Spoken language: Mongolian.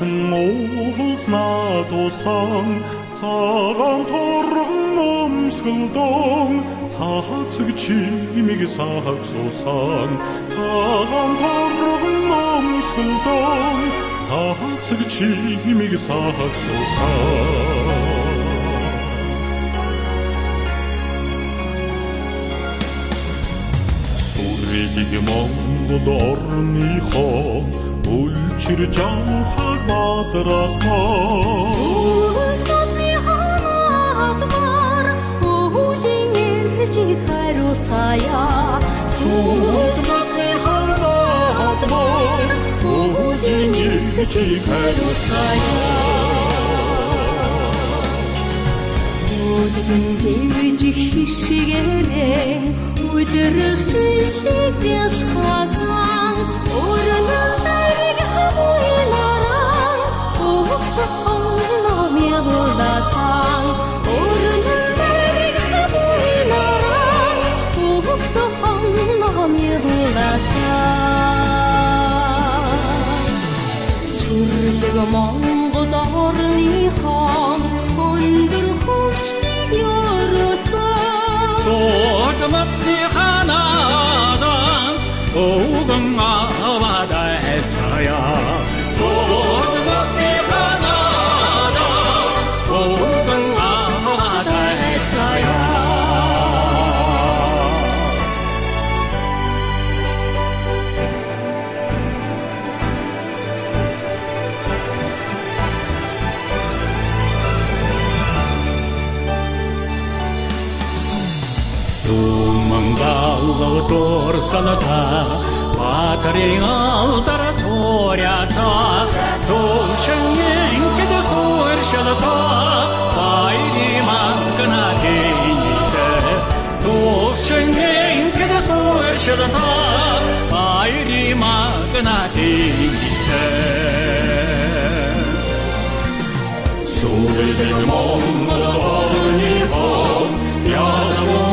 Сан уулзнаа дусан цагаан торгон өмсгөлдөн цаацэг чимиг сагсуусан цагаан торгон өмсгөлдөн цаацэг чимиг сагсуусан Үрийг Монгол орныхоо үлчир жамхаг бадрасан Улсны ханадмар уулийн элчиг хариуцаая Улсны ханадмар уулийн элчиг хариуцаая Уулын дэж хишгэрээ өдрөг чиглэг ясхасан өрнөг тайг хамуйларан ухтхон мягулдасан өрнөг тайг хамуйларан ухтхон мягулдасан Сүрлэг Монгол орныхоо өндөр хүчнийг ёроцсон 하나단 오금아바다의 차야 소금없이 하나단 오금아바다의 차야 도망가고 돌산다 바다리 알다라 소리하자 동생인께도 소리셔다 바이리 만그나 데이세 동생인께도 소리셔다 바이리 만그나 데이세 소리를 먹는 어른이 봄 야자고